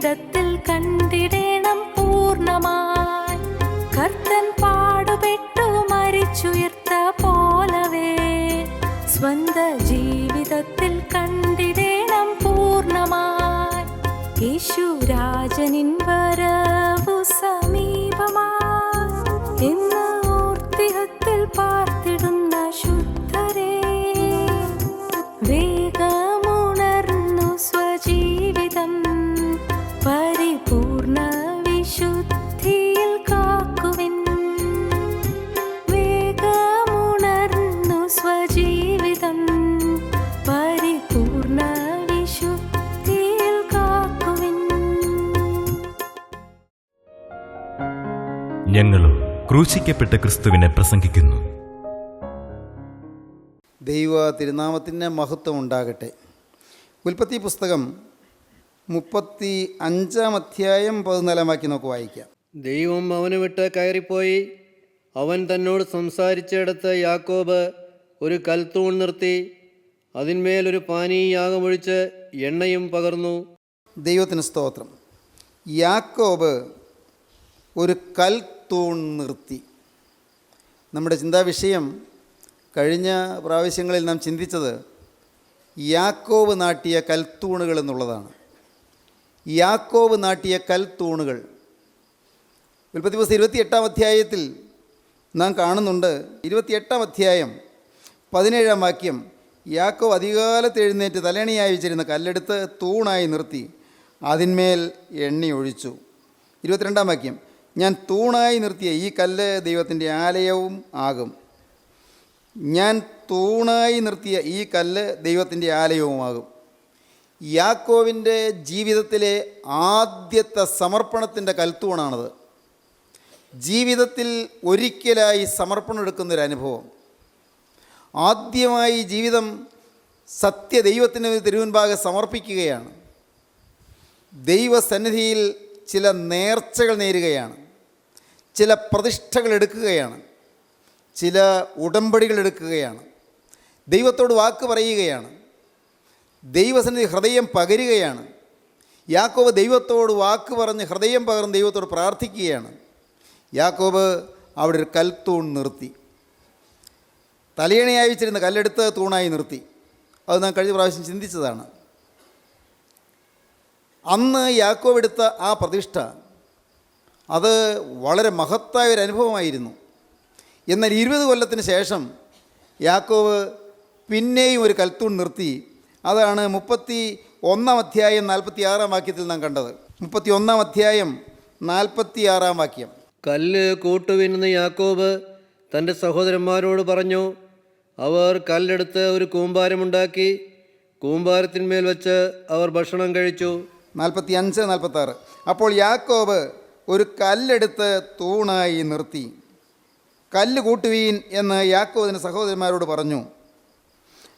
ജീവിതത്തിൽ കണ്ടിടേണം പൂർണ്ണമായി. കർത്തൻ പാടുപെട്ടു മരിച്ചുയർത്ത പോലവേ സ്വന്ത ജീവിതത്തിൽ കണ്ടിടേണം പൂർണ്ണമായി. യേശു രാജനിൻ വരവു സമീപമായി എന്ന് ഓർത്തിഹത്തിൽ പാർത്തിടുന്ന ശുദ്ധരേ, വേഗമുണർന്നു സ്വജീവിതം പരിപൂർണ വിശുദ്ധിയിൽ കാക്കുവിൻ. വേഗമുണർന്നു സ്വജീവിതം പരിപൂർണ വിശുദ്ധിയിൽ കാക്കുവിൻ. ഞങ്ങളും ക്രൂശിക്കപ്പെട്ട ക്രിസ്തുവിനെ പ്രസംഗിക്കുന്നു. ദൈവ തിരുനാമത്തിന് മഹത്വം ഉണ്ടാകട്ടെ. ഉൽപ്പത്തി പുസ്തകം 35 അധ്യായം 14 വാക്യം നമുക്ക് വായിക്കാം. ദൈവം അവന് വിട്ട് കയറിപ്പോയി. അവൻ തന്നോട് സംസാരിച്ചിടത്ത് യാക്കോബ് ഒരു കൽത്തൂൺ നിർത്തി, അതിന്മേലൊരു പാനീയാഗമൊഴിച്ച് എണ്ണയും പകർന്നു. ദൈവത്തിന് സ്തോത്രം. യാക്കോബ് ഒരു കൽത്തൂൺ നിർത്തി. നമ്മുടെ ചിന്താവിഷയം കഴിഞ്ഞ പ്രാവശ്യങ്ങളിൽ നാം ചിന്തിച്ചത് യാക്കോബ് നാട്ടിയ കൽത്തൂണുകൾ എന്നുള്ളതാണ്. യാക്കോബ് നാട്ടിയ കൽത്തൂണുകൾ ഉൽപ്പത്തി പുസ്തകം 28 അധ്യായത്തിൽ നാം കാണുന്നുണ്ട്. 28 അധ്യായം 17 വാക്യം, യാക്കോബ് അധികാലത്ത് എഴുന്നേറ്റ് തലയണിയായി വെച്ചിരുന്ന കല്ലെടുത്ത് തൂണായി നിർത്തി അതിന്മേൽ എണ്ണയൊഴിച്ചു. 22 വാക്യം, ഞാൻ തൂണായി നിർത്തിയ ഈ കല്ല് ദൈവത്തിൻ്റെ ആലയവും ആകും. ഞാൻ തൂണായി നിർത്തിയ ഈ കല്ല് ദൈവത്തിൻ്റെ ആലയവുമാകും. യാക്കോവിൻ്റെ ജീവിതത്തിലെ ആദ്യത്തെ സമർപ്പണത്തിൻ്റെ കൽത്തൂണാണത്. ജീവിതത്തിൽ ഒരിക്കലായി സമർപ്പണം എടുക്കുന്നൊരനുഭവം. ആദ്യമായി ജീവിതം സത്യദൈവത്തിന് തിരുമുൻപാകെ സമർപ്പിക്കുകയാണ്. ദൈവസന്നിധിയിൽ ചില നേർച്ചകൾ നേരുകയാണ്, ചില പ്രതിഷ്ഠകൾ എടുക്കുകയാണ്, ചില ഉടമ്പടികൾ എടുക്കുകയാണ്, ദൈവത്തോട് വാക്ക് പറയുകയാണ്, ദൈവസന്നിധി ഹൃദയം പകരുകയാണ്. യാക്കോബ് ദൈവത്തോട് വാക്ക് പറഞ്ഞ് ഹൃദയം പകർന്ന് ദൈവത്തോട് പ്രാർത്ഥിക്കുകയാണ്. യാക്കോബ് അവിടെ ഒരു കൽത്തൂൺ നിർത്തി. തലയണയായി വെച്ചിരുന്ന കല്ലെടുത്ത് തൂണായി നിർത്തി. അത് നാം കഴിഞ്ഞ പ്രാവശ്യം ചിന്തിച്ചതാണ്. അന്ന് യാക്കോബ് എടുത്ത ആ പ്രതിഷ്ഠ അത് വളരെ മഹത്തായ ഒരു അനുഭവമായിരുന്നു. എന്നാൽ 20 കൊല്ലത്തിന് ശേഷം യാക്കോബ് പിന്നെയും ഒരു കൽത്തൂൺ നിർത്തി. അതാണ് 31 അധ്യായം 46 വാക്യത്തിൽ നാം കണ്ടത്. 31 അധ്യായം 46 വാക്യം, കല്ല് കൂട്ടുവിനെന്ന് യാക്കോബ് തൻ്റെ സഹോദരന്മാരോട് പറഞ്ഞു. അവർ കല്ലെടുത്ത് ഒരു കൂമ്പാരമുണ്ടാക്കി കൂമ്പാരത്തിന്മേൽ വെച്ച് അവർ ഭക്ഷണം കഴിച്ചു. 45, 46, അപ്പോൾ യാക്കോബ് ഒരു കല്ലെടുത്ത് തൂണായി നിർത്തി. കല്ല് കൂട്ടുവീൻ എന്ന് യാക്കോബിൻ്റെ സഹോദരന്മാരോട് പറഞ്ഞു.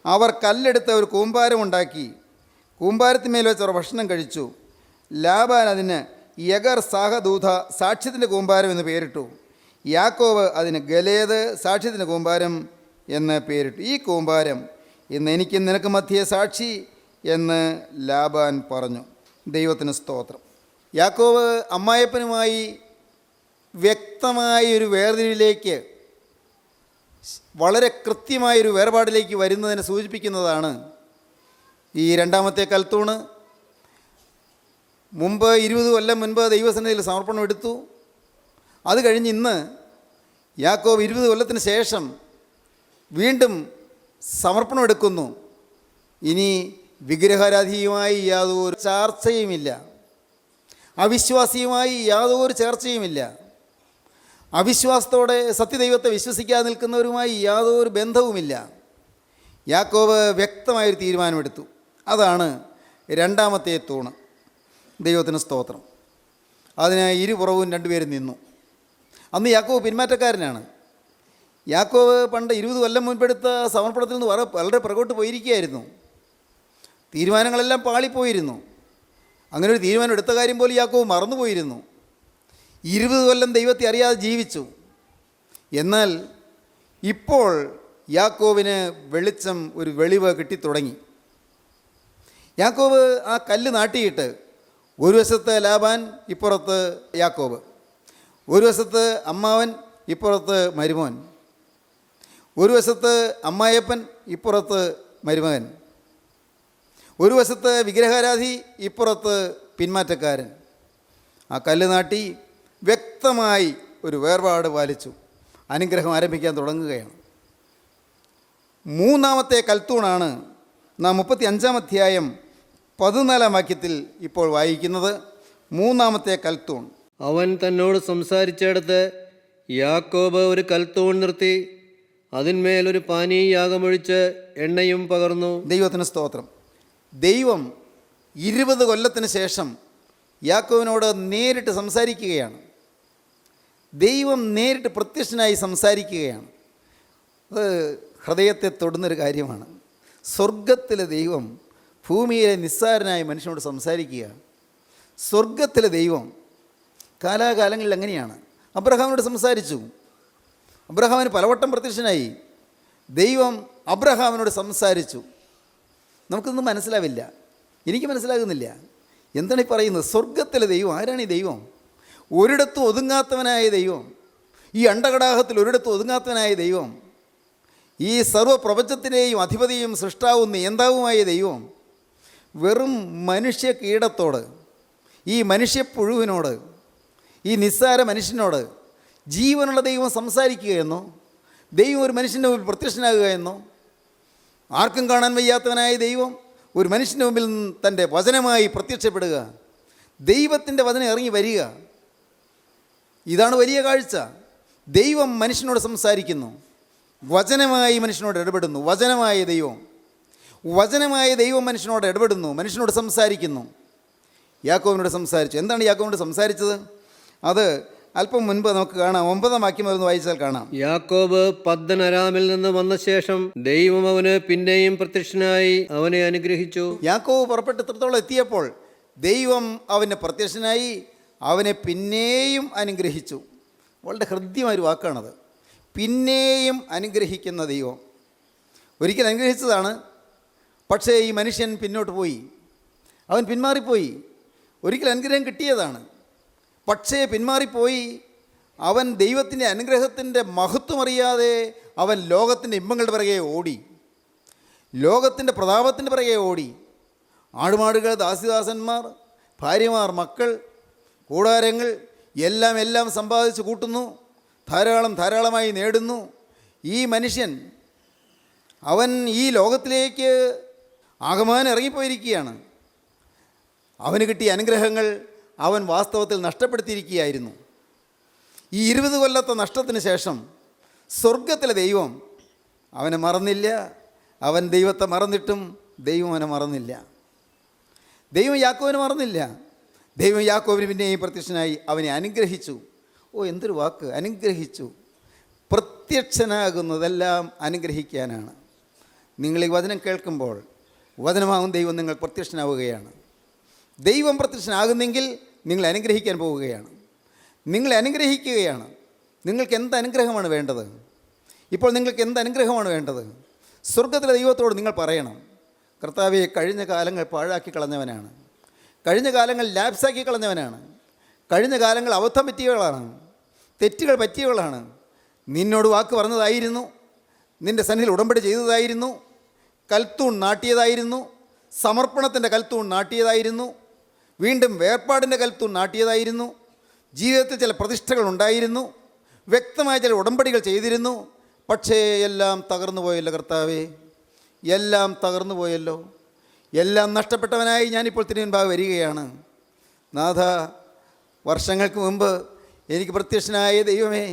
അവർ കല്ലെടുത്ത് ഒരു കൂമ്പാരമുണ്ടാക്കി കൂമ്പാരത്തിന്മേൽ വെച്ച് അവർ ഭക്ഷണം കഴിച്ചു. ലാബാൻ അതിന് യഗർ സാഹദൂത, സാക്ഷ്യത്തിൻ്റെ കൂമ്പാരം എന്ന് പേരിട്ടു. യാക്കോബ് അതിന് ഗലേദ്, സാക്ഷ്യത്തിൻ്റെ കൂമ്പാരം എന്ന് പേരിട്ടു. ഈ കൂമ്പാരം ഇന്ന് എനിക്കും നിനക്ക് മധ്യേ സാക്ഷി എന്ന് ലാബാൻ പറഞ്ഞു. ദൈവത്തിന് സ്തോത്രം. യാക്കോബ് അമ്മായപ്പനുമായി വ്യക്തമായ ഒരു വേർതിരിവിലേക്ക്, വളരെ കൃത്യമായൊരു വേർപാടിലേക്ക് വരുന്നതിനെ സൂചിപ്പിക്കുന്നതാണ് ഈ രണ്ടാമത്തെ കൽത്തൂണ്. മുമ്പ് 20 കൊല്ലം മുൻപ് ദൈവസന്നിധിയിൽ സമർപ്പണം എടുത്തു. അത് കഴിഞ്ഞ് ഇന്ന് യാക്കോബ് 20 കൊല്ലത്തിന് ശേഷം വീണ്ടും സമർപ്പണം എടുക്കുന്നു. ഇനി വിഗ്രഹാരാധിയുമായി യാതൊരു ചർച്ചയുമില്ല, അവിശ്വാസിയുമായി യാതൊരു ചർച്ചയുമില്ല, അവിശ്വാസത്തോടെ സത്യദൈവത്തെ വിശ്വസിക്കാതെ നിൽക്കുന്നവരുമായി യാതൊരു ബന്ധവുമില്ല. യാക്കോബ് വ്യക്തമായൊരു തീരുമാനമെടുത്തു. അതാണ് രണ്ടാമത്തെ തൂണ്. ദൈവത്തിന് സ്തോത്രം. അതിന് ഇരുപുറവും രണ്ടുപേരും നിന്നു. അന്ന് യാക്കോബ് പിന്മാറ്റക്കാരനാണ്. യാക്കോബ് പണ്ട് 20 കൊല്ലം മുൻപെടുത്ത സമർപ്പണത്തിൽ നിന്ന് വളരെ പുറകോട്ട് പോയിരിക്കുകയായിരുന്നു. തീരുമാനങ്ങളെല്ലാം പാളിപ്പോയിരുന്നു. അങ്ങനെ ഒരു തീരുമാനം എടുത്ത കാര്യം പോലും യാക്കോബ് മറന്നുപോയിരുന്നു. 20 കൊല്ലം ദൈവത്തെ അറിയാതെ ജീവിച്ചു. എന്നാൽ ഇപ്പോൾ യാക്കോബിന് വെളിച്ചം, ഒരു വെളിവ് കിട്ടിത്തുടങ്ങി. യാക്കോബ് ആ കല്ല് നാട്ടിയിട്ട് ഒരു വശത്ത് ലാബാൻ, ഇപ്പുറത്ത് യാക്കോബ്. ഒരു വശത്ത് അമ്മാവൻ, ഇപ്പുറത്ത് മരുമോൻ. ഒരു വശത്ത് അമ്മായപ്പൻ, ഇപ്പുറത്ത് മരുമകൻ. ഒരു വശത്ത് വിഗ്രഹാരാധി, ഇപ്പുറത്ത് പിന്മാറ്റക്കാരൻ. ആ കല്ല് നാട്ടി വ്യക്തമായി ഒരു വേർപാട് പാലിച്ചു. അനുഗ്രഹം ആരംഭിക്കാൻ തുടങ്ങുകയാണ്. മൂന്നാമത്തെ കൽത്തൂണാണ് നാം 35-ാം അധ്യായം 14-ാം വാക്യത്തിൽ ഇപ്പോൾ വായിക്കുന്നത്. മൂന്നാമത്തെ കൽത്തൂൺ. അവൻ തന്നോട് സംസാരിച്ചിടത്ത് യാക്കോബ് ഒരു കൽത്തൂൺ നിർത്തി, അതിന്മേൽ ഒരു പാനീയാഗമൊഴിച്ച് എണ്ണയും പകർന്നു. ദൈവത്തിന് സ്തോത്രം. ദൈവം 20 കൊല്ലത്തിന് ശേഷം യാക്കോബിനോട് നേരിട്ട് സംസാരിക്കുകയാണ്. ദൈവം നേരിട്ട് പ്രത്യക്ഷനായി സംസാരിക്കുകയാണ്. അത് ഹൃദയത്തെ തൊടുന്നൊരു കാര്യമാണ്. സ്വർഗത്തിലെ ദൈവം ഭൂമിയിലെ നിസ്സാരനായ മനുഷ്യനോട് സംസാരിക്കുക. സ്വർഗത്തിലെ ദൈവം കാലാകാലങ്ങളിൽ എങ്ങനെയാണ്? അബ്രഹാമിനോട് സംസാരിച്ചു. അബ്രഹാമിന് പലവട്ടം പ്രത്യക്ഷനായി. ദൈവം അബ്രഹാമിനോട് സംസാരിച്ചു. നമുക്കൊന്നും മനസ്സിലാവില്ല. എനിക്ക് മനസ്സിലാകുന്നില്ല. എന്താണ് ഈ പറയുന്നത്? സ്വർഗത്തിലെ ദൈവം. ആരാണ് ഈ ദൈവം? ഒരിടത്തും ഒതുങ്ങാത്തവനായ ദൈവം. ഈ അണ്ടകടാഹത്തിൽ ഒരിടത്തും ഒതുങ്ങാത്തവനായ ദൈവം. ഈ സർവ്വപ്രപഞ്ചത്തിൻ്റെയും അധിപതിയും സൃഷ്ടാവും നിയന്താവുമായ ദൈവം വെറും മനുഷ്യ കീടത്തോട്, ഈ മനുഷ്യപ്പുഴുവിനോട്, ഈ നിസ്സാര മനുഷ്യനോട് ജീവനുള്ള ദൈവം സംസാരിക്കുകയെന്നോ, ദൈവം ഒരു മനുഷ്യൻ്റെ മുമ്പിൽ പ്രത്യക്ഷനാകുക എന്നോ, ആർക്കും കാണാൻ വയ്യാത്തവനായ ദൈവം ഒരു മനുഷ്യൻ്റെ മുമ്പിൽ തൻ്റെ വചനമായി പ്രത്യക്ഷപ്പെടുക, ദൈവത്തിൻ്റെ വചനം ഇറങ്ങി വരിക, ഇതാണ് വലിയ കാഴ്ച. ദൈവം മനുഷ്യനോട് സംസാരിക്കുന്നു, വചനമായി മനുഷ്യനോട് ഇടപെടുന്നു. വചനമായ ദൈവം മനുഷ്യനോട് ഇടപെടുന്നു, മനുഷ്യനോട് സംസാരിക്കുന്നു. യാക്കോബിനോട് സംസാരിച്ചു. എന്താണ് യാക്കോബിനോട് സംസാരിച്ചത്? അത് അല്പം മുൻപ് നമുക്ക് കാണാം. 9-ാം വാക്യം ഒന്ന് വായിച്ചാൽ കാണാം. യാക്കോബ് പദ്ദൻ അരാമിൽ നിന്ന് വന്ന ശേഷം ദൈവം അവന് പിന്നെയും പ്രത്യക്ഷനായി അവനെ അനുഗ്രഹിച്ചു. യാക്കോബ് പുറപ്പെട്ട് ഇത്രത്തോളം എത്തിയപ്പോൾ ദൈവം അവന് പ്രത്യക്ഷനായി അവനെ പിന്നെയും അനുഗ്രഹിച്ചു. വളരെ ഹൃദ്യമായൊരു വാക്കാണത്. പിന്നെയും അനുഗ്രഹിക്കുന്ന ദൈവം. ഒരിക്കൽ അനുഗ്രഹിച്ചതാണ്, പക്ഷേ ഈ മനുഷ്യൻ പിന്നോട്ട് പോയി, അവൻ പിന്മാറിപ്പോയി. ഒരിക്കൽ അനുഗ്രഹം കിട്ടിയതാണ്, പക്ഷേ പിന്മാറിപ്പോയി. അവൻ ദൈവത്തിൻ്റെ അനുഗ്രഹത്തിൻ്റെ മഹത്വമറിയാതെ അവൻ ലോകത്തിൻ്റെ ഇമ്പങ്ങളുടെ പിറകെ ഓടി, ലോകത്തിൻ്റെ പ്രതാപത്തിൻ്റെ പിറകെ ഓടി. ആടുമാടുകൾ, ദാസിദാസന്മാർ, ഭാര്യമാർ, മക്കൾ, കൂടാരങ്ങൾ എല്ലാം സമ്പാദിച്ച് കൂട്ടുന്നു, ധാരാളമായി നേടുന്നു. ഈ മനുഷ്യൻ അവൻ ഈ ലോകത്തിലേക്ക് ആകമാനം ഇറങ്ങിപ്പോയിരിക്കുകയാണ്. അവന് കിട്ടിയ അനുഗ്രഹങ്ങൾ അവൻ വാസ്തവത്തിൽ നഷ്ടപ്പെടുത്തിയിരിക്കുകയായിരുന്നു. ഈ 20 കൊല്ലത്തെ നഷ്ടത്തിന് ശേഷം സ്വർഗത്തിലെ ദൈവം അവനെ മറന്നില്ല. അവൻ ദൈവത്തെ മറന്നിട്ടും ദൈവം അവനെ മറന്നില്ല. ദൈവം യാക്കോബിനെ മറന്നില്ല. ദൈവം യാക്കോബിന് പിന്നെയും പ്രത്യക്ഷനായി അവനെ അനുഗ്രഹിച്ചു. ഓ, എന്തൊരു വാക്ക്! അനുഗ്രഹിച്ചു. പ്രത്യക്ഷനാകുന്നതെല്ലാം അനുഗ്രഹിക്കാനാണ്. നിങ്ങൾ ഈ വചനം കേൾക്കുമ്പോൾ വചനമാകും ദൈവം നിങ്ങൾ പ്രത്യക്ഷനാവുകയാണ്. ദൈവം പ്രത്യക്ഷനാകുന്നെങ്കിൽ നിങ്ങൾ അനുഗ്രഹിക്കാൻ പോവുകയാണ്. നിങ്ങളെ അനുഗ്രഹിക്കുകയാണ്. നിങ്ങൾക്ക് എന്ത് അനുഗ്രഹമാണ് വേണ്ടത്? ഇപ്പോൾ നിങ്ങൾക്ക് എന്ത് അനുഗ്രഹമാണ് വേണ്ടത്? സ്വർഗത്തിലെ ദൈവത്തോട് നിങ്ങൾ പറയണം, കർത്താവേ, കഴിഞ്ഞ കാലങ്ങൾ പാഴാക്കി കളഞ്ഞവനാണ്, കഴിഞ്ഞ കാലങ്ങൾ ലാപ്സാക്കി കളഞ്ഞവനാണ്, കഴിഞ്ഞ കാലങ്ങൾ അബദ്ധം പറ്റിയവളാണ്, തെറ്റുകൾ പറ്റിയവളാണ്. നിന്നോട് വാക്ക് പറഞ്ഞതായിരുന്നു, നിൻ്റെ സന്നിധിയിൽ ഉടമ്പടി ചെയ്തതായിരുന്നു, കൽത്തൂൺ നാട്ടിയതായിരുന്നു, സമർപ്പണത്തിൻ്റെ കൽത്തൂൺ നാട്ടിയതായിരുന്നു, വീണ്ടും വേർപാടിൻ്റെ കൽത്തൂൺ നാട്ടിയതായിരുന്നു, ജീവിതത്തിൽ ചില പ്രതിഷ്ഠകൾ ഉണ്ടായിരുന്നു, വ്യക്തമായ ചില ഉടമ്പടികൾ ചെയ്തിരുന്നു. പക്ഷേ എല്ലാം തകർന്നു പോയല്ലോ കർത്താവേ, എല്ലാം തകർന്നു പോയല്ലോ. എല്ലാം നഷ്ടപ്പെട്ടവനായി ഞാനിപ്പോൾ തിരുമുൻപാകെ വരികയാണ്. നാഥ, വർഷങ്ങൾക്ക് മുമ്പ് എനിക്ക് പ്രത്യക്ഷനായ ദൈവമേ,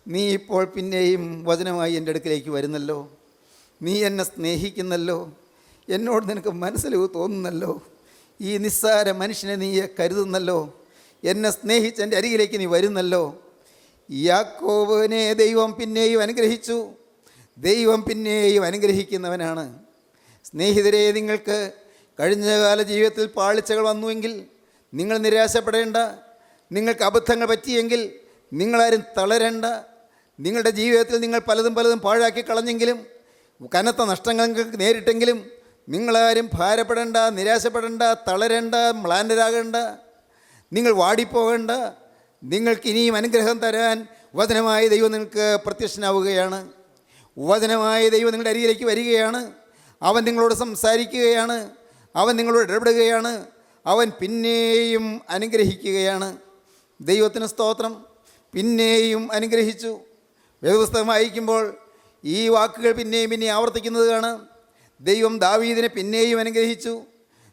നീ ഇപ്പോൾ പിന്നെയും വചനമായി എൻ്റെ അടുക്കിലേക്ക് വരുന്നല്ലോ. നീ എന്നെ സ്നേഹിക്കുന്നല്ലോ, എന്നോട് നിനക്ക് മനസ്സിൽ തോന്നുന്നല്ലോ. ഈ നിസ്സാര മനുഷ്യനെ നീ കരുതുന്നല്ലോ, എന്നെ സ്നേഹിച്ച് എൻ്റെ അരികിലേക്ക് നീ വരുന്നല്ലോ. യാക്കോബിനെ ദൈവം പിന്നെയും അനുഗ്രഹിച്ചു. ദൈവം പിന്നെയും അനുഗ്രഹിക്കുന്നവനാണ്. സ്നേഹിതരെ, നിങ്ങൾക്ക് കഴിഞ്ഞകാല ജീവിതത്തിൽ പാളിച്ചകൾ വന്നുവെങ്കിൽ നിങ്ങൾ നിരാശപ്പെടേണ്ട. നിങ്ങൾക്ക് അബദ്ധങ്ങൾ പറ്റിയെങ്കിൽ നിങ്ങളാരും തളരേണ്ട. നിങ്ങളുടെ ജീവിതത്തിൽ നിങ്ങൾ പലതും പാഴാക്കി കളഞ്ഞെങ്കിലും, കനത്ത നഷ്ടങ്ങൾ നിങ്ങൾക്ക് നേരിട്ടെങ്കിലും നിങ്ങളാരും ഭാരപ്പെടേണ്ട, നിരാശപ്പെടേണ്ട, തളരേണ്ട, മ്ലാനരാകേണ്ട. നിങ്ങൾ വാടിപ്പോകേണ്ട, നിങ്ങൾക്ക് ഇനിയും അനുഗ്രഹം തരാൻ വചനമായ ദൈവം നിങ്ങൾക്ക് പ്രത്യക്ഷനാവുകയാണ്. വചനമായ ദൈവം നിങ്ങളുടെ അരികിലേക്ക് വരികയാണ്. അവൻ നിങ്ങളോട് സംസാരിക്കുകയാണ്, അവൻ നിങ്ങളോട് ഇടപെടുകയാണ്, അവൻ പിന്നെയും അനുഗ്രഹിക്കുകയാണ്. ദൈവത്തിന് സ്തോത്രം. പിന്നെയും അനുഗ്രഹിച്ചു. വേദപുസ്തകം വായിക്കുമ്പോൾ ഈ വാക്കുകൾ പിന്നെയും ആവർത്തിക്കുന്നത് കാണാം. ദൈവം ദാവീദിനെ പിന്നെയും അനുഗ്രഹിച്ചു.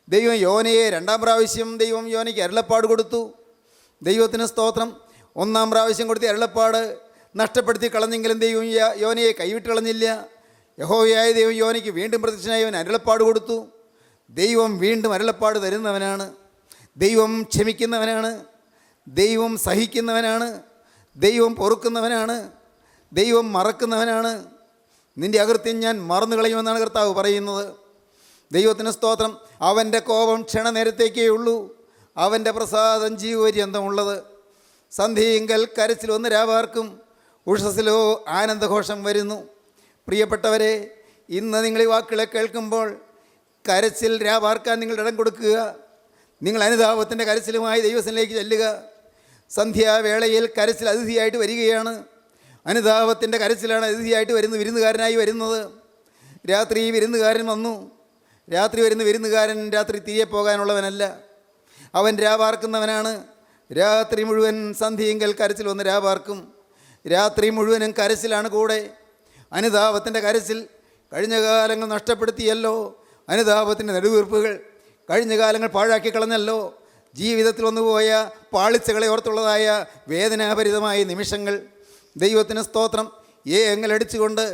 ദൈവം യോനയെ 2-ാം പ്രാവശ്യം ദൈവം യോനയ്ക്ക് അരുളപ്പാട് കൊടുത്തു. ദൈവത്തിന് സ്തോത്രം. 1-ാം പ്രാവശ്യം കൊടുത്ത അരുളപ്പാട് നഷ്ടപ്പെടുത്തി കളഞ്ഞെങ്കിലും ദൈവം യോനയെ കൈവിട്ട് കളഞ്ഞില്ല. യഹോവയായ ദൈവം യോനയ്ക്ക് വീണ്ടും പ്രത്യക്ഷനായി അവൻ അരുളപ്പാട് കൊടുത്തു. ദൈവം വീണ്ടും അരുളപ്പാട് തരുന്നവനാണ്. ദൈവം ക്ഷമിക്കുന്നവനാണ്. ദൈവം സഹിക്കുന്നവനാണ്. ദൈവം പൊറുക്കുന്നവനാണ്. ദൈവം മറക്കുന്നവനാണ്. നിൻ്റെ അകൃത്യം ഞാൻ മറന്നു കളയുമെന്നാണ് കർത്താവ് പറയുന്നത്. ദൈവത്തിന് സ്തോത്രം. അവൻ്റെ കോപം ക്ഷണനേരത്തേക്കേ ഉള്ളൂ, അവൻ്റെ പ്രസാദം ജീവപര്യന്തമുള്ളത്. സന്ധ്യയെങ്കൽ കരച്ചിൽ ഒന്ന് രാവാർക്കും, ഉഷസ്സിലോ ആനന്ദഘോഷം വരുന്നു. പ്രിയപ്പെട്ടവരെ, ഇന്ന് നിങ്ങൾ ഈ വാക്കുകളെ കേൾക്കുമ്പോൾ കരച്ചിൽ രാവാർക്കാൻ നിങ്ങൾ ഇടം കൊടുക്കുക. നിങ്ങൾ അനുതാപത്തിൻ്റെ കരച്ചിലുമായി ദൈവത്തിലേക്ക് ചെല്ലുക. സന്ധ്യാവേളയിൽ കരച്ചിൽ അതിഥിയായിട്ട് വരികയാണ്. അനുതാപത്തിൻ്റെ കരച്ചിലാണ് അതിഥിയായിട്ട് വരുന്നത്, വിരുന്നുകാരനായി വരുന്നത്. രാത്രി വിരുന്നുകാരൻ വന്നു. രാത്രി വരുന്ന വിരുന്നുകാരൻ രാത്രി തിരികെ പോകാനുള്ളവനല്ല, അവൻ രാവാർക്കുന്നവനാണ്. രാത്രി മുഴുവൻ സന്ധ്യയെങ്കിൽ കരച്ചിൽ വന്ന് രാവാർക്കും. രാത്രി മുഴുവനും കരച്ചിലാണ് കൂടെ. അനുതാപത്തിൻ്റെ കരച്ചിൽ. കഴിഞ്ഞ കാലങ്ങൾ നഷ്ടപ്പെടുത്തിയല്ലോ. അനുതാപത്തിൻ്റെ നെടുവീർപ്പുകൾ കഴിഞ്ഞ കാലങ്ങൾ പാഴാക്കി കളഞ്ഞല്ലോ. ജീവിതത്തിൽ വന്നുപോയ പാളിച്ചകളെ ഓർത്തുള്ളതായ വേദനാഭരിതമായ നിമിഷങ്ങൾ. ദൈവത്തിന് സ്തോത്രം. എങ്ങലടിച്ചുകൊണ്ട്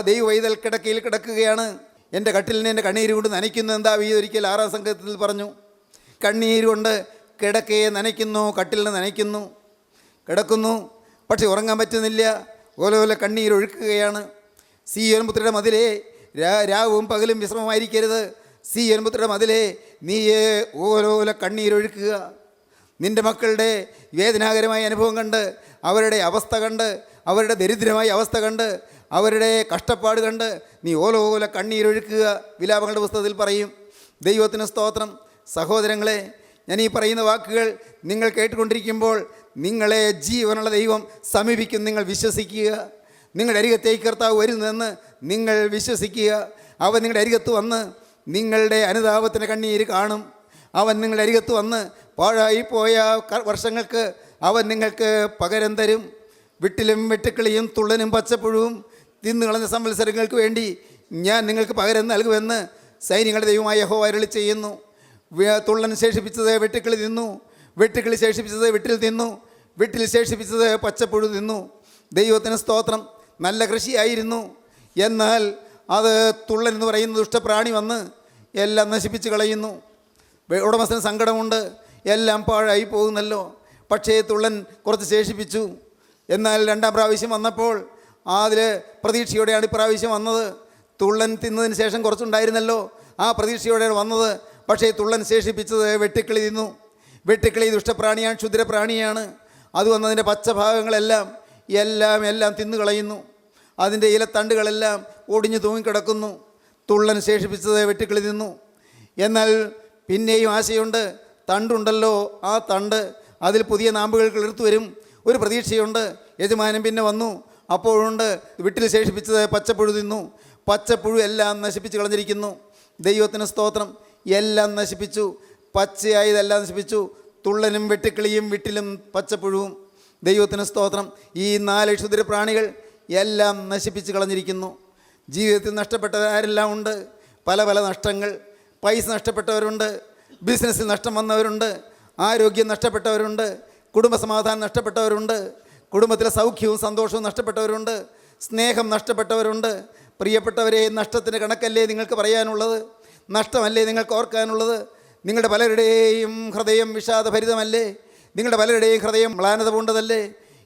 ദൈവവൈതൽ കിടക്കയിൽ കിടക്കുകയാണ്. എൻ്റെ കട്ടിലിനെ എൻ്റെ കണ്ണീര് കൊണ്ട് നനയ്ക്കുന്നു എന്താ ഒരിക്കൽ 6-ാം സംഘത്തിൽ പറഞ്ഞു. കണ്ണീര് കൊണ്ട് കിടക്കയെ നനയ്ക്കുന്നു, കട്ടിലിനെ നനയ്ക്കുന്നു. കിടക്കുന്നു, പക്ഷെ ഉറങ്ങാൻ പറ്റുന്നില്ല. ഓലോലെ കണ്ണീരൊഴുക്കുകയാണ്. സീയോൻ പുത്രിയുടെ മതിലേ, രാവും പകലും വിശ്രമമായിരിക്കരുത്. സീയോൻ പുത്രിയുടെ മതിലേ, നീയേ ഓലോലെ കണ്ണീരൊഴുക്കുക. നിൻ്റെ മക്കളുടെ വേദനാകരമായ അനുഭവം കണ്ട്, അവരുടെ അവസ്ഥ കണ്ട്, അവരുടെ ദരിദ്രമായ അവസ്ഥ കണ്ട്, അവരുടെ കഷ്ടപ്പാട് കണ്ട് നീ ഓലോല കണ്ണീരൊഴുക്കുക. വിലാപങ്ങളുടെ പുസ്തകത്തിൽ പറയും. ദൈവത്തിന് സ്തോത്രം. സഹോദരങ്ങളെ, ഞാൻ ഈ പറയുന്ന വാക്കുകൾ നിങ്ങൾ കേട്ടുകൊണ്ടിരിക്കുമ്പോൾ നിങ്ങളെ ജീവനുള്ള ദൈവം സമീപിക്കും. നിങ്ങൾ വിശ്വസിക്കുക. നിങ്ങളുടെ അരികത്തേക്ക് കർത്താവ് വരുന്നതെന്ന് നിങ്ങൾ വിശ്വസിക്കുക. അവൻ നിങ്ങളുടെ അരികത്ത് വന്ന് നിങ്ങളുടെ അനുതാപത്തിൻ്റെ കണ്ണീര് കാണും. അവൻ നിങ്ങളുടെ അരികത്ത് വന്ന് പാഴായിപ്പോയ വർഷങ്ങൾക്ക് അവൻ നിങ്ങൾക്ക് പകരം തരും. വിട്ടിലും വെട്ടുക്കിളിയും തുള്ളനും പച്ചപ്പുഴുവും തിന്നുകളഞ്ഞ സംവത്സരങ്ങൾക്ക് വേണ്ടി ഞാൻ നിങ്ങൾക്ക് പകരം നൽകുമെന്ന് സൈന്യങ്ങളുടെ ദൈവമായ യഹോവ അരുളി ചെയ്യുന്നു. തുള്ളൻ ശേഷിപ്പിച്ചത് വെട്ടുക്കിളി തിന്നു, വെട്ടുക്കിളി ശേഷിപ്പിച്ചത് വിട്ടിൽ തിന്നു, വിട്ടിൽ ശേഷിപ്പിച്ചത് പച്ചപ്പുഴു തിന്നു. ദൈവത്തിന് സ്തോത്രം. നല്ല കൃഷിയായിരുന്നു, എന്നാൽ അത് തുള്ളൻ എന്ന് പറയുന്ന ദുഷ്ടപ്രാണി വന്ന് എല്ലാം നശിപ്പിച്ച് കളയുന്നു. ഉടമസ്ഥന് സങ്കടമുണ്ട്, എല്ലാം പാഴായി പോകുന്നല്ലോ. പക്ഷേ തുള്ളൻ കുറച്ച് ശേഷിപ്പിച്ചു. എന്നാൽ 2-ാം പ്രാവശ്യം വന്നപ്പോൾ അതിൽ പ്രതീക്ഷയോടെയാണ് ഇപ്രാവശ്യം വന്നത്. തുള്ളൻ തിന്നതിന് ശേഷം കുറച്ചുണ്ടായിരുന്നല്ലോ, ആ പ്രതീക്ഷയോടെയാണ് വന്നത്. പക്ഷേ തുള്ളൻ ശേഷിപ്പിച്ചത് വെട്ടുക്കിളി തിന്നു. വെട്ടുക്കിളി ദുഷ്ടപ്രാണിയാണ്, ക്ഷുദ്രപ്രാണിയാണ്. അത് വന്നതിൻ്റെ പച്ചഭാഗങ്ങളെല്ലാം എല്ലാം തിന്നുകളയുന്നു. അതിൻ്റെ ഇലത്തണ്ടുകളെല്ലാം ഒടിഞ്ഞു തൂങ്ങിക്കിടക്കുന്നു. തുള്ളൻ ശേഷിപ്പിച്ചത് വെട്ടുക്കിളി തിന്നു. എന്നാൽ പിന്നെയും ആശയുണ്ട്. തണ്ടുണ്ടല്ലോ, ആ തണ്ട് അതിൽ പുതിയ നാമ്പുകൾ കിളിർത്തു വരും. ഒരു പ്രതീക്ഷയുണ്ട്. യജമാനൻ പിന്നെ വന്നു. അപ്പോഴുണ്ട് വിട്ടിൽ ശേഷിപ്പിച്ചത് പച്ചപ്പുഴു തിന്നു. പച്ചപ്പുഴു എല്ലാം നശിപ്പിച്ച് കളഞ്ഞിരിക്കുന്നു. ദൈവത്തിന് സ്തോത്രം. എല്ലാം നശിപ്പിച്ചു. പച്ചയായതെല്ലാം നശിപ്പിച്ചു. തുള്ളനും വെട്ടുക്കിളിയും വിട്ടിലും പച്ചപ്പുഴുവും. ദൈവത്തിന് സ്തോത്രം. ഈ 4 ക്ഷുദ്രപ്രാണികൾ എല്ലാം നശിപ്പിച്ച് കളഞ്ഞിരിക്കുന്നു. ജീവിതത്തിൽ നഷ്ടപ്പെട്ടവരെല്ലാം ഉണ്ട്. പല നഷ്ടങ്ങൾ. പൈസ നഷ്ടപ്പെട്ടവരുണ്ട്, ബിസിനസ്സിൽ നഷ്ടം വന്നവരുണ്ട്, ആരോഗ്യം നഷ്ടപ്പെട്ടവരുണ്ട്, കുടുംബസമാധാനം നഷ്ടപ്പെട്ടവരുണ്ട്, കുടുംബത്തിലെ സൗഖ്യവും സന്തോഷവും നഷ്ടപ്പെട്ടവരുണ്ട്, സ്നേഹം നഷ്ടപ്പെട്ടവരുണ്ട്. പ്രിയപ്പെട്ടവരെ, നഷ്ടത്തിൻ്റെ കണക്കല്ലേ നിങ്ങൾക്ക് പറയാനുള്ളത്? നഷ്ടമല്ലേ നിങ്ങൾക്ക് ഓർക്കാനുള്ളത്? നിങ്ങളുടെ പലരുടെയും ഹൃദയം വിഷാദഭരിതമല്ലേ? നിങ്ങളുടെ പലരുടെയും ഹൃദയം മ്ലാനത പൂണ്ടതല്ലേ?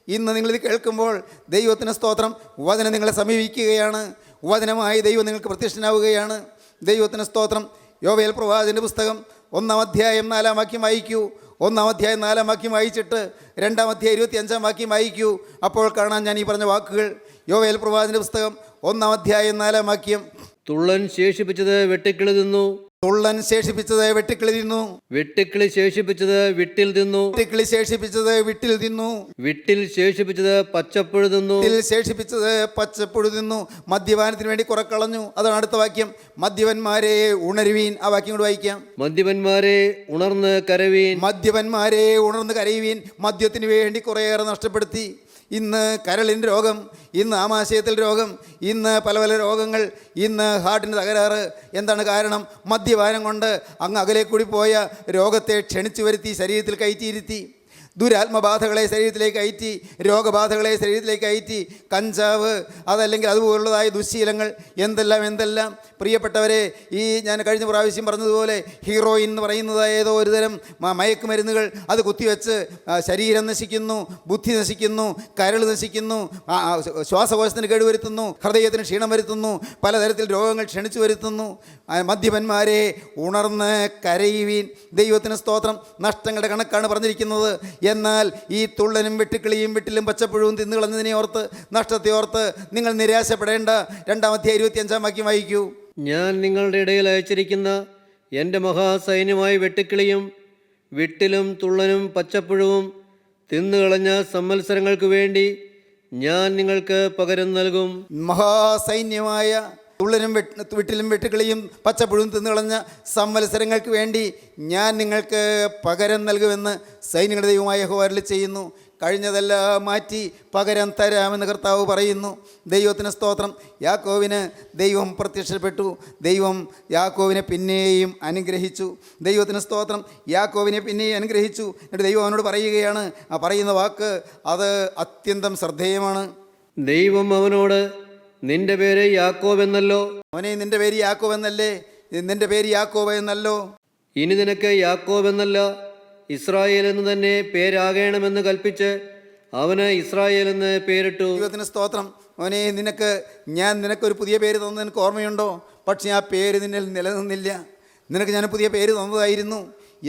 ഇന്ന് നിങ്ങളിത് കേൾക്കുമ്പോൾ ദൈവത്തിന് സ്തോത്രം. വചനം നിങ്ങളെ സമീപിക്കുകയാണ്. വചനമായി ദൈവം നിങ്ങൾക്ക് പ്രത്യക്ഷനാവുകയാണ്. ദൈവത്തിന് സ്തോത്രം. യോവേൽ പ്രവാചകൻ്റെ പുസ്തകം 1-ാം അധ്യായം 4-ാം വാക്യം വായിക്കൂ. 1-ാം അധ്യായം 4-ാം വാക്യം വായിച്ചിട്ട് 2-ാം അധ്യായം 25-ാം വാക്യം വായിക്കൂ. അപ്പോൾ കാണാൻ ഞാൻ ഈ പറഞ്ഞ വാക്കുകൾ. യോവേൽ പ്രവാചകൻ്റെ പുസ്തകം 1-ാം അധ്യായം 4-ാം വാക്യം. തുള്ളൻ ശേഷിപ്പിച്ചത് വെട്ടുക്കിളി തിന്നു, തുള്ളൻ ശേഷിപ്പിച്ചത് വെട്ടുക്കിളി തിന്നു. വെട്ടുക്കിളി ശേഷിപ്പിച്ചത് വിട്ടിൽ തിന്നു. വെട്ടുക്കിളി ശേഷിപ്പിച്ചത് വിട്ടിൽ തിന്നു. വിട്ടിൽ ശേഷിപ്പിച്ചത് പച്ചപ്പുഴ തിന്നു. വിട്ടിൽ ശേഷിപ്പിച്ചത് പച്ചപ്പുഴു തിന്നു. മദ്യപാനത്തിന് വേണ്ടി കുറെ കളഞ്ഞു. അതാണ് അടുത്ത വാക്യം. മദ്യപന്മാരെ ഉണരുവീൻ. ആ വാക്യം കൂടെ വായിക്കാം. മദ്യപന്മാരെ ഉണർന്ന് കരവീൻ. മദ്യപന്മാരെ ഉണർന്ന് കരയുവീൻ. മദ്യത്തിന് വേണ്ടി കുറേയേറെ നഷ്ടപ്പെടുത്തി. ഇന്ന് കരളിൻ്റെ രോഗം, ഇന്ന് ആമാശയത്തിൽ രോഗം, ഇന്ന് പല പല രോഗങ്ങൾ, ഇന്ന് ഹാർട്ടിന് തകരാറ്. എന്താണ് കാരണം? മദ്യപാനം കൊണ്ട് അങ്ങ് അകലെ കൂടി പോയ രോഗത്തെ ക്ഷണിച്ചു വരുത്തി ശരീരത്തിൽ കയറ്റിയിരുത്തി. ദുരാത്മബാധകളെ ശരീരത്തിലേക്ക് കയറ്റി, രോഗബാധകളെ ശരീരത്തിലേക്ക് കയറ്റി. കഞ്ചാവ്, അതല്ലെങ്കിൽ അതുപോലുള്ളതായ ദുശ്ശീലങ്ങൾ, എന്തെല്ലാം. പ്രിയപ്പെട്ടവരെ, ഈ ഞാൻ കഴിഞ്ഞ പ്രാവശ്യം പറഞ്ഞതുപോലെ ഹീറോയിൻ എന്ന് പറയുന്നതായ ഏതോ ഒരു തരം മയക്കുമരുന്നുകൾ, അത് കുത്തിവെച്ച് ശരീരം നശിക്കുന്നു, ബുദ്ധി നശിക്കുന്നു, കരൾ നശിക്കുന്നു, ശ്വാസകോശത്തിന് കേടുവരുത്തുന്നു, ഹൃദയത്തിന് ക്ഷീണം വരുത്തുന്നു, പലതരത്തിൽ രോഗങ്ങൾ ക്ഷണിച്ചു വരുത്തുന്നു. മദ്യപന്മാരെ ഉണർന്ന് കരയുവീൻ. ദൈവത്തിന് സ്തോത്രം. നഷ്ടങ്ങളുടെ കണക്കാണ് പറഞ്ഞിരിക്കുന്നത്. എന്നാൽ ഈ തുള്ളനും വെട്ടുക്കിളിയും വിട്ടിലും പച്ചപ്പുഴവും തിന്നു കളഞ്ഞതിനെ ഓർത്ത്, നഷ്ടത്തെ ഓർത്ത് നിങ്ങൾ നിരാശപ്പെടേണ്ട. 2-ാം അധ്യായം 25-ാം വാക്യം വായിക്കൂ. ഞാൻ നിങ്ങളുടെ ഇടയിൽ അയച്ചിരിക്കുന്ന എൻ്റെ മഹാസൈന്യമായ വെട്ടുക്കിളിയും വിട്ടിലും തുള്ളനും പച്ചപ്പുഴവും തിന്നുകളഞ്ഞ സംവത്സരങ്ങൾക്ക് വേണ്ടി ഞാൻ നിങ്ങൾക്ക് പകരം നൽകും. മഹാസൈന്യമായ തുള്ളനും വിട്ടിലും വെട്ടുക്കിളിയും പച്ചപ്പുഴുവും തിന്നുകളഞ്ഞ സംവത്സരങ്ങൾക്ക് വേണ്ടി ഞാൻ നിങ്ങൾക്ക് പകരം നൽകുമെന്ന് സൈന്യങ്ങളുടെ ദൈവമായ യഹോവ അരുളി ചെയ്യുന്നു. കഴിഞ്ഞതെല്ലാം മാറ്റി പകരം തരാമെന്ന് കർത്താവ് പറയുന്നു. ദൈവത്തിന് സ്തോത്രം. യാക്കോവിന് ദൈവം പ്രത്യക്ഷപ്പെട്ടു. ദൈവം യാക്കോവിനെ പിന്നെയും അനുഗ്രഹിച്ചു. ദൈവത്തിന് സ്തോത്രം. യാക്കോവിനെ പിന്നെയും അനുഗ്രഹിച്ചു. എന്നിട്ട് ദൈവം അവനോട് പറയുകയാണ്, ആ പറയുന്ന വാക്ക് അത് അത്യന്തം ശ്രദ്ധേയമാണ്. ദൈവം അവനോട്, നിന്റെ പേര് യാക്കോബ് എന്നല്ലോ. അവനെ, നിന്റെ പേര് യാക്കോബ് എന്നല്ലേ? നിന്റെ പേര് യാക്കോബ് എന്നല്ലോ. ഇനി നിനക്ക് യാക്കോബ് എന്നല്ല, ഇസ്രായേൽ എന്ന് തന്നെ പേരാകണമെന്ന് കൽപ്പിച്ച് അവന് ഇസ്രായേൽ എന്ന് പേരിട്ടു. ദൈവത്തിന് സ്തോത്രം. അവനെ, ഞാൻ നിനക്കൊരു പുതിയ പേര് തന്നത് നിനക്ക് ഓർമ്മയുണ്ടോ? പക്ഷേ ആ പേര് നിന്നിൽ നിലനിന്നില്ല. നിനക്ക് ഞാൻ പുതിയ പേര് തന്നതായിരുന്നു.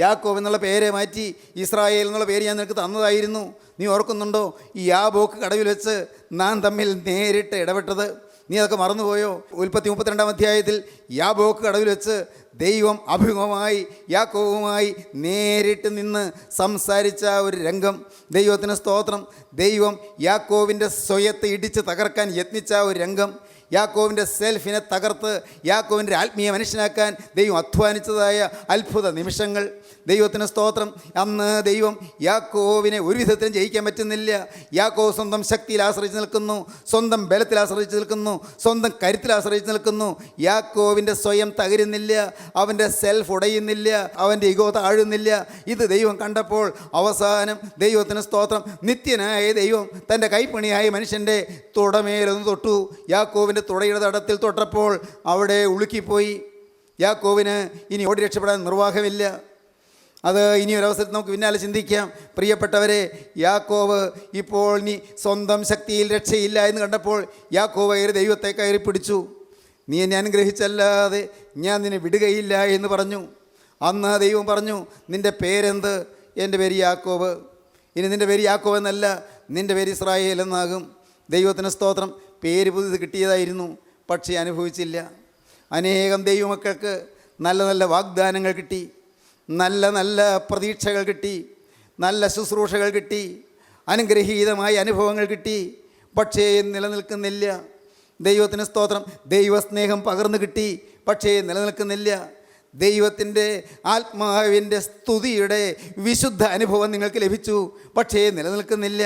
യാക്കോബ് എന്നുള്ള പേരെ മാറ്റി ഇസ്രായേൽ എന്നുള്ള പേര് ഞാൻ നിനക്ക് തന്നതായിരുന്നു. നീ ഓർക്കുന്നുണ്ടോ? ഈ യാബോക്ക് കടവിൽ വെച്ച് നാം തമ്മിൽ നേരിട്ട് ഇടപെട്ടത് നീ അതൊക്കെ മറന്നുപോയോ? ഉൽപ്പത്തി 32-ാം അധ്യായത്തിൽ യാബോക്ക് കടവിൽ വെച്ച് ദൈവം അഭിമുഖമായി യാക്കോബുമായി നേരിട്ട് നിന്ന് സംസാരിച്ച ഒരു രംഗം. ദൈവത്തിന് സ്തോത്രം. ദൈവം യാക്കോബിൻ്റെ സ്വയത്തെ ഇടിച്ച് തകർക്കാൻ യത്നിച്ച ഒരു രംഗം. യാക്കോവിൻ്റെ സെൽഫിനെ തകർത്ത് യാക്കോവിൻ്റെ ആത്മീയ മനുഷ്യനാക്കാൻ ദൈവം അധ്വാനിച്ചതായ അത്ഭുത നിമിഷങ്ങൾ. ദൈവത്തിന് സ്തോത്രം. അന്ന് ദൈവം യാക്കോവിനെ ഒരു വിധത്തിലും ജയിക്കാൻ പറ്റുന്നില്ല. യാക്കോവ് സ്വന്തം ശക്തിയിൽ ആശ്രയിച്ച് നിൽക്കുന്നു, സ്വന്തം ബലത്തിൽ ആശ്രയിച്ച് നിൽക്കുന്നു, സ്വന്തം കരുത്തിൽ ആശ്രയിച്ച് നിൽക്കുന്നു. യാക്കോവിൻ്റെ സ്വയം തകരുന്നില്ല, അവൻ്റെ സെൽഫ് ഉടയുന്നില്ല, അവൻ്റെ ഇഗോ താഴുന്നില്ല. ഇത് ദൈവം കണ്ടപ്പോൾ അവസാനം ദൈവത്തിന് സ്തോത്രം, നിത്യനായ ദൈവം തൻ്റെ കൈപ്പണിയായ മനുഷ്യൻ്റെ തുടമേലൊന്ന് തൊട്ടു. യാക്കോവിൻ്റെ തുടയുടെ തടത്തിൽ തൊട്ടപ്പോൾ അവിടെ ഉളുക്കിപ്പോയി. യാക്കോവിന് ഇനി ഓടി രക്ഷപ്പെടാൻ നിർവാഹമില്ല. അത് ഇനിയൊരവസരത്തിൽ നമുക്ക് പിന്നാലെ ചിന്തിക്കാം. പ്രിയപ്പെട്ടവരെ, യാക്കോവ് ഇപ്പോൾ ഇനി സ്വന്തം ശക്തിയിൽ രക്ഷയില്ല എന്ന് കണ്ടപ്പോൾ യാക്കോവ് ദൈവത്തെ കയറി പിടിച്ചു. നീ എന്നെ അനുഗ്രഹിച്ചല്ലാതെ ഞാൻ നിന്നെ വിടുകയില്ല എന്ന് പറഞ്ഞു. അന്ന് ദൈവം പറഞ്ഞു, നിൻ്റെ പേരെന്ത്? എൻ്റെ പേര് യാക്കോവ്. ഇനി നിൻ്റെ പേര് യാക്കോവ് എന്നല്ല, നിൻ്റെ പേര് ഇസ്രായേൽ എന്നാകും. ദൈവത്തിന് സ്തോത്രം. പേര് പുതിയത് കിട്ടിയതായിരുന്നു, പക്ഷേ അനുഭവിച്ചില്ല. അനേകം ദൈവമക്കൾക്ക് നല്ല നല്ല വാഗ്ദാനങ്ങൾ കിട്ടി, നല്ല നല്ല പ്രതീക്ഷകൾ കിട്ടി, നല്ല ശുശ്രൂഷകൾ കിട്ടി, അനുഗ്രഹീതമായ അനുഭവങ്ങൾ കിട്ടി, പക്ഷേ നിലനിൽക്കുന്നില്ല. ദൈവത്തിന് സ്തോത്രം. ദൈവസ്നേഹം പകർന്നു കിട്ടി, പക്ഷേ നിലനിൽക്കുന്നില്ല. ദൈവത്തിൻ്റെ ആത്മാവിൻ്റെ സ്തുതിയുടെ വിശുദ്ധ അനുഭവം നിങ്ങൾക്ക് ലഭിച്ചു, പക്ഷേ നിലനിൽക്കുന്നില്ല.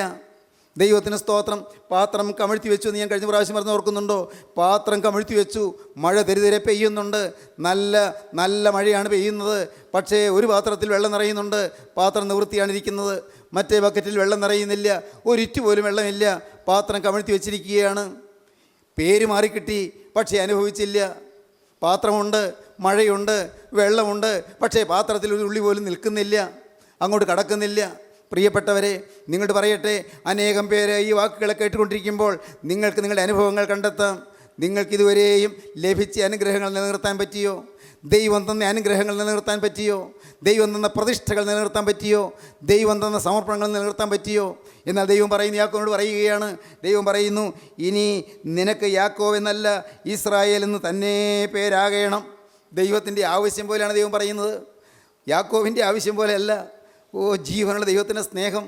ദൈവത്തിന് സ്തോത്രം. പാത്രം കമഴ്ത്തി വെച്ചു എന്ന് ഞാൻ കഴിഞ്ഞ പ്രാവശ്യം പറഞ്ഞ് ഓർക്കുന്നുണ്ടോ? പാത്രം കമഴ്ത്തി വെച്ചു, മഴ തെരുതെരെ പെയ്യുന്നുണ്ട്, നല്ല നല്ല മഴയാണ് പെയ്യുന്നത്. പക്ഷേ ഒരു പാത്രത്തിൽ വെള്ളം നിറയുന്നുണ്ട്, പാത്രം നിവൃത്തിയാണ് ഇരിക്കുന്നത്. മറ്റേ ബക്കറ്റിൽ വെള്ളം നിറയുന്നില്ല, ഒരിറ്റു പോലും വെള്ളമില്ല, പാത്രം കമഴ്ത്തി വെച്ചിരിക്കുകയാണ്. പേര് മാറിക്കിട്ടി, പക്ഷേ അനുഭവിച്ചില്ല. പാത്രമുണ്ട്, മഴയുണ്ട്, വെള്ളമുണ്ട്, പക്ഷേ പാത്രത്തിൽ ഒരു തുള്ളി പോലും നിൽക്കുന്നില്ല, അങ്ങോട്ട് കടക്കുന്നില്ല. പ്രിയപ്പെട്ടവരെ, നിങ്ങളോട് പറയട്ടെ, അനേകം പേര് ഈ വാക്കുകളെ കേട്ടുകൊണ്ടിരിക്കുമ്പോൾ നിങ്ങൾക്ക് നിങ്ങളുടെ അനുഭവങ്ങൾ കണ്ടെത്താം. നിങ്ങൾക്കിതുവരെയും ലഭിച്ച അനുഗ്രഹങ്ങൾ നിലനിർത്താൻ പറ്റിയോ? ദൈവം തന്ന അനുഗ്രഹങ്ങൾ നിലനിർത്താൻ പറ്റിയോ? ദൈവം തന്ന പ്രതിഷ്ഠകൾ നിലനിർത്താൻ പറ്റിയോ? ദൈവം തന്ന സമർപ്പണങ്ങൾ നിലനിർത്താൻ പറ്റിയോ? എന്നാൽ ദൈവം പറയുന്നു, യാക്കോവിനോട് പറയുകയാണ്. ദൈവം പറയുന്നു, ഇനി നിനക്ക് യാക്കോവ് എന്നല്ല ഇസ്രായേൽ എന്ന് തന്നെ പേരാകണം. ദൈവത്തിൻ്റെ ആവശ്യം പോലെയാണ് ദൈവം പറയുന്നത്, യാക്കോബിൻ്റെ ആവശ്യം പോലെയല്ല. ഓ, ജീവനുള്ള ദൈവത്തിൻ്റെ സ്നേഹം.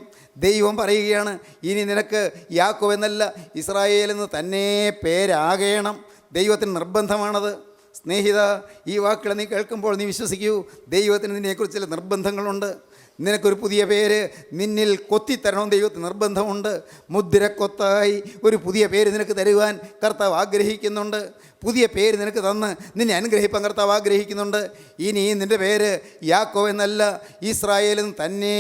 ദൈവം പറയുകയാണ്, ഇനി നിനക്ക് യാക്കോബ് എന്നല്ല ഇസ്രായേൽ എന്ന് തന്നെ പേരാകണം. ദൈവത്തിന് നിർബന്ധമാണത്. സ്നേഹിത, ഈ വാക്കുകൾ നീ കേൾക്കുമ്പോൾ നീ വിശ്വസിക്കൂ, ദൈവത്തിന് നിന്നെക്കുറിച്ച് ചില നിർബന്ധങ്ങളുണ്ട്. നിനക്കൊരു പുതിയ പേര് നിന്നിൽ കൊത്തിത്തരണം ദൈവത്തിന് നിർബന്ധമുണ്ട്. മുദ്രക്കൊത്തായി ഒരു പുതിയ പേര് നിനക്ക് തരുവാൻ കർത്താവ് ആഗ്രഹിക്കുന്നുണ്ട്. പുതിയ പേര് നിനക്ക് തന്ന് നിന്നെ അനുഗ്രഹിപ്പാൻ കർത്താവ് ആഗ്രഹിക്കുന്നുണ്ട്. ഇനി നിൻ്റെ പേര് യാക്കോബ് എന്നല്ല ഇസ്രായേൽ എന്ന് തന്നെ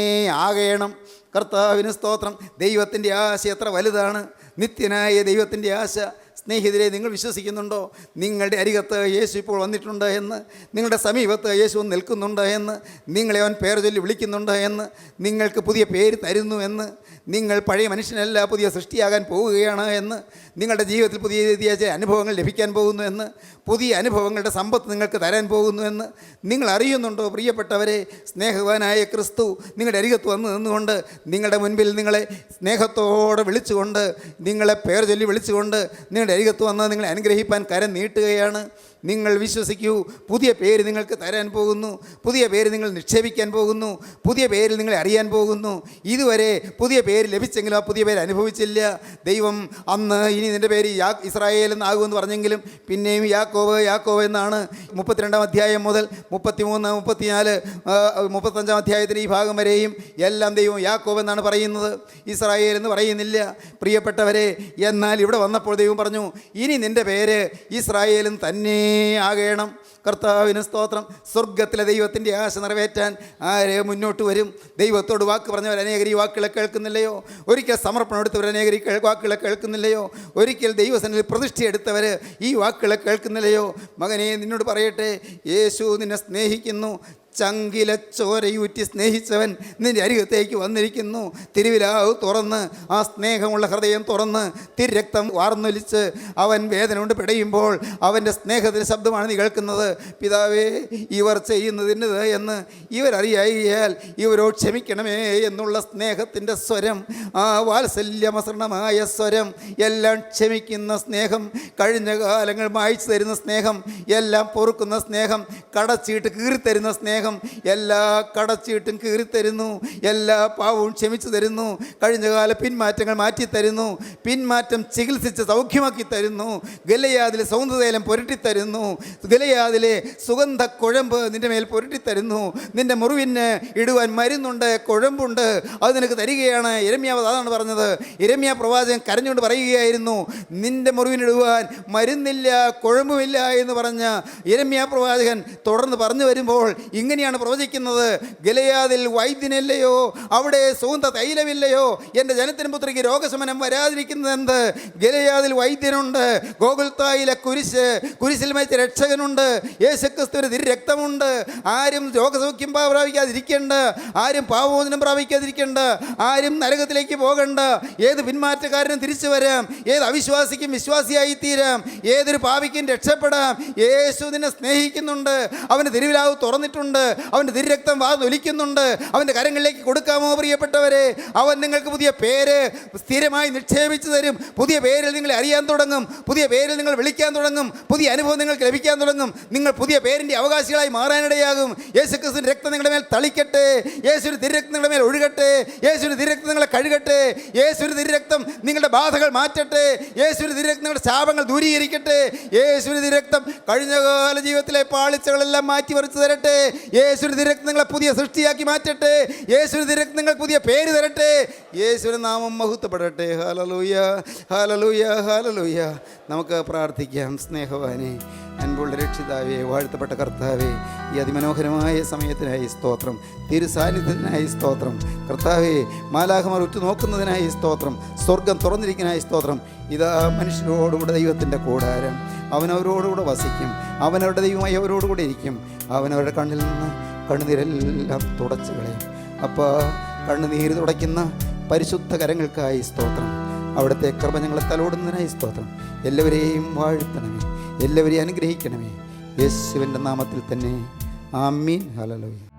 ആകണം. കർത്താവിന് സ്തോത്രം. ദൈവത്തിൻ്റെ ആശ എത്ര വലുതാണ്, നിത്യനായ ദൈവത്തിൻ്റെ ആശ. സ്നേഹിതരെ, നിങ്ങൾ വിശ്വസിക്കുന്നുണ്ടോ നിങ്ങളുടെ അരികത്ത് യേശു ഇപ്പോൾ വന്നിട്ടുണ്ട് എന്ന്, നിങ്ങളുടെ സമീപത്ത് യേശു നിൽക്കുന്നുണ്ട് എന്ന്, നിങ്ങളെ അവൻ പേർ ചൊല്ലി വിളിക്കുന്നുണ്ട് എന്ന്, നിങ്ങൾക്ക് പുതിയ പേര് തരുന്നു എന്ന്, നിങ്ങൾ പഴയ മനുഷ്യനല്ല പുതിയ സൃഷ്ടിയാകാൻ പോവുകയാണ് എന്ന്, നിങ്ങളുടെ ജീവിതത്തിൽ പുതിയ ചില അനുഭവങ്ങൾ ലഭിക്കാൻ പോകുന്നു എന്ന്, പുതിയ അനുഭവങ്ങളുടെ സമ്പത്ത് നിങ്ങൾക്ക് തരാൻ പോകുന്നു എന്ന് നിങ്ങൾ അറിയുന്നുണ്ടോ? പ്രിയപ്പെട്ടവരെ, സ്നേഹവാനായ ക്രിസ്തു നിങ്ങളുടെ അരികത്ത് വന്ന് നിന്നുകൊണ്ട് നിങ്ങളുടെ മുൻപിൽ നിങ്ങളെ സ്നേഹത്തോടെ വിളിച്ചുകൊണ്ട്, നിങ്ങളെ പേർ ചൊല്ലി വിളിച്ചുകൊണ്ട് നിങ്ങളുടെ അരികത്ത് വന്ന് നിങ്ങളെ അനുഗ്രഹിപ്പാൻ കരം നീട്ടുകയാണ്. നിങ്ങൾ വിശ്വസിക്കൂ, പുതിയ പേര് നിങ്ങൾക്ക് തരാൻ പോകുന്നു, പുതിയ പേര് നിങ്ങൾ നിക്ഷേപിക്കാൻ പോകുന്നു, പുതിയ പേരിൽ നിങ്ങളെ അറിയാൻ പോകുന്നു. ഇതുവരെ പുതിയ പേര് ലഭിച്ചെങ്കിലും ആ പുതിയ പേര് അനുഭവിച്ചില്ല. ദൈവം അന്ന് ഇനി നിൻ്റെ പേര് ഇസ്രായേൽ എന്നാകുമെന്ന് പറഞ്ഞെങ്കിലും പിന്നെയും യാക്കോബ് യാക്കോബ് എന്നാണ്. 32-ാം അധ്യായം മുതൽ 33, 34, 35-ാം അധ്യായത്തിൻ്റെ ഈ ഭാഗം വരെയും എല്ലാം ദൈവം യാക്കോബ് എന്നാണ് പറയുന്നത്, ഇസ്രായേൽ എന്ന് പറയുന്നില്ല. പ്രിയപ്പെട്ടവരെ, എന്നാൽ ഇവിടെ വന്നപ്പോൾ ദൈവം പറഞ്ഞു, ഇനി നിൻ്റെ പേര് ഇസ്രായേൽ എന്ന് തന്നെ ആകണം. കർത്താവിന് സ്തോത്രം. സ്വർഗത്തിലെ ദൈവത്തിൻ്റെ ആശ നിറവേറ്റാൻ ആരെ മുന്നോട്ട് വരും? ദൈവത്തോട് വാക്ക് പറഞ്ഞവർ അനേകർ ഈ വാക്കുകളെ കേൾക്കുന്നില്ലയോ? ഒരിക്കൽ സമർപ്പണം എടുത്തവർ അനേകർ ഈ വാക്കുകളെ കേൾക്കുന്നില്ലയോ? ഒരിക്കൽ ദൈവസന്നിധിയിൽ പ്രതിഷ്ഠയെടുത്തവർ ഈ വാക്കുകളെ കേൾക്കുന്നില്ലയോ? മകനെ, നിന്നോട് പറയട്ടെ, യേശു നിന്നെ സ്നേഹിക്കുന്നു. ചങ്കിലെ ചോരയൂറ്റി സ്നേഹിച്ചവൻ നിൻ്റെ അരികത്തേക്ക് വന്നിരിക്കുന്നു. തിരുവിലാവ് തുറന്ന്, ആ സ്നേഹമുള്ള ഹൃദയം തുറന്ന്, തിരുരക്തം വാർന്നൊലിച്ച് അവൻ വേദന കൊണ്ട് പിടയുമ്പോൾ അവൻ്റെ സ്നേഹത്തിൻ്റെ ശബ്ദമാണ് നീ കേൾക്കുന്നത്. പിതാവേ, ഇവർ ചെയ്യുന്നതിന് എന്ന് ഇവരറിയായാൽ ഇവരോട് ക്ഷമിക്കണമേ എന്നുള്ള സ്നേഹത്തിൻ്റെ സ്വരം, ആ വാത്സല്യമസൃണമായ സ്വരം, എല്ലാം ക്ഷമിക്കുന്ന സ്നേഹം, കഴിഞ്ഞ കാലങ്ങൾ മായ്ച്ചു തരുന്ന സ്നേഹം, എല്ലാം പൊറുക്കുന്ന സ്നേഹം, കടച്ചീട്ട് കീറിത്തരുന്ന സ്നേഹം, എല്ലാ കടച്ചീട്ടും കീറിത്തരുന്നു, എല്ലാ പാവവും ക്ഷമിച്ചു തരുന്നു, കഴിഞ്ഞകാല പിന്മാറ്റങ്ങൾ മാറ്റിത്തരുന്നു, പിന്മാറ്റം ചികിത്സിച്ച് സൗഖ്യമാക്കി തരുന്നു, ഗലയാദിലെ സൗന്ദര്യതൈലം പുരട്ടിത്തരുന്നു, ഗലയാദിലെ സുഗന്ധ കുഴമ്പ് നിൻ്റെ മേൽ പുരട്ടിത്തരുന്നു, നിൻ്റെ മുറിവിന് ഇടുവാൻ മരുന്നുണ്ട്, കുഴമ്പുണ്ട്, അത് നിനക്ക് തരികയാണ്. യിരെമ്യാവ് അതാണ് പറഞ്ഞത്. യിരെമ്യാ പ്രവാചകൻ കരഞ്ഞുകൊണ്ട് പറയുകയായിരുന്നു, നിൻ്റെ മുറിവിനിടുവാൻ മരുന്നില്ല, കുഴമ്പുമില്ല എന്ന് പറഞ്ഞ യിരെമ്യാ പ്രവാചകൻ തുടർന്ന് പറഞ്ഞു വരുമ്പോൾ ഇങ്ങനെയാണ് പ്രവചിക്കുന്നത്, ഗലയാദിൽ വൈദ്യനില്ലയോ, അവിടെ സുഗന്ധ തൈലമില്ലയോ, എൻ്റെ ജനത്തിൻ പുത്രിക്ക് രോഗശമനം വരാതിരിക്കുന്നത് എന്ത്? ഗലയാദിൽ വൈദ്യനുണ്ട്, ഗോകുൽത്തായിലെ കുരിശിൽ വെച്ച രക്ഷകനുണ്ട്, യേശുക്രിസ്തുവിന് തിരുരക്തമുണ്ട്. ആരും രോഗസൗഖ്യം പ്രാപിക്കാതിരിക്കേണ്ട, ആരും പാപമോചനം പ്രാപിക്കാതിരിക്കേണ്ട, ആരും നരകത്തിലേക്ക് പോകണ്ട. ഏത് പിന്മാറ്റക്കാരനും തിരിച്ചു വരാം, ഏത് അവിശ്വാസിക്കും വിശ്വാസിയായി തീരാം, ഏതൊരു പാപിക്കും രക്ഷപ്പെടാം. യേശു നിന്നെ സ്നേഹിക്കുന്നുണ്ട്, അവന് തിരുവിലാവ് തുറന്നിട്ടുണ്ട്, അവൻ്റെ തിരുരക്തം വാർന്നൊലിക്കുന്നുണ്ട്. അവൻ്റെ കരങ്ങളിലേക്ക് കൊടുക്കാമോ പ്രിയപ്പെട്ടവരെ? അവൻ നിങ്ങൾക്ക് പുതിയ പേര് സ്ഥിരമായി നിക്ഷേപിച്ചു തരും. പുതിയ പേരിൽ നിങ്ങളെ അറിയാൻ തുടങ്ങും, പുതിയ പേരിൽ നിങ്ങൾ വിളിക്കാൻ തുടങ്ങും, പുതിയ അനുഭവം നിങ്ങൾക്ക് ലഭിക്കാൻ തുടങ്ങും. നിങ്ങൾ പുതിയ പേരിൻ്റെ അവകാശികളായി മാറാനിടയാകും. യേശുക്രിസ്തുവിൻ്റെ രക്തം നിങ്ങളുടെ മേൽ തളിക്കട്ടെ, യേശുവിൻ്റെ തിരുരക്തം നിങ്ങളുടെ മേൽ ഒഴുകട്ടെ, യേശുവിൻ്റെ തിരുരക്തം നിങ്ങളെ കഴുകട്ടെ, യേശുവിൻ്റെ തിരുരക്തം നിങ്ങളുടെ ബാധകൾ മാറ്റട്ടെ, യേശുവിൻ്റെ തിരുരക്തം നിങ്ങളുടെ ശാപങ്ങൾ ദൂരീകരിക്കട്ടെ, യേശുവിൻ്റെ തിരുരക്തം കഴിഞ്ഞകാല ജീവിതത്തിലെ പാളിച്ചകളെല്ലാം മാറ്റി പറിച്ചു തരട്ടെ, യേശുവിൻ്റെ തിരുരക്തം നിങ്ങളെ പുതിയ സൃഷ്ടിയാക്കി മാറ്റട്ടെ, യേശുവിൻ്റെ തിരുരക്തം നിങ്ങൾ പുതിയ പേര് തരട്ടെ, യേശുവിൻ്റെ നാമം മഹത്വപ്പെടട്ടെ. Hallelujah, hallelujah, hallelujah. നമുക്ക് പ്രാർത്ഥിക്കാം. സ്നേഹവാനെ, അൻപുള്ള രക്ഷിതാവേ, വാഴ്ത്തപ്പെട്ട കർത്താവേ, ഈ അതിമനോഹരമായ സമയത്തിനായി സ്തോത്രം, തിരുസാന്നിധ്യത്തിനായി സ്തോത്രം. കർത്താവേ, മാലാഖമാർ ഉറ്റുനോക്കുന്നതിനായി സ്തോത്രം, സ്വർഗം തുറന്നിരിക്കുന്നതിനായി സ്തോത്രം. ഇതാ മനുഷ്യരോടുകൂടെ ദൈവത്തിൻ്റെ കൂടാരം, അവനവരോടുകൂടെ വസിക്കും, അവനവരുടെ ദൈവമായി അവരോടുകൂടെ ഇരിക്കും, അവനവരുടെ കണ്ണിൽ നിന്ന് കണ്ണുനീരെല്ലാം തുടച്ചു കളയും. അപ്പോൾ കണ്ണുനീര് തുടയ്ക്കുന്ന പരിശുദ്ധ കരങ്ങൾക്കായി സ്തോത്രം, അവിടുത്തെ കൃപ ഞങ്ങളെ തലോടുന്നതിനായി സ്തോത്രം. എല്ലാവരെയും വാഴ്ത്തണമേ, എല്ലാവരെയും അനുഗ്രഹിക്കണമേ, യേശുവിൻ്റെ നാമത്തിൽ തന്നെ. ആമീൻ. ഹല്ലേലൂയ.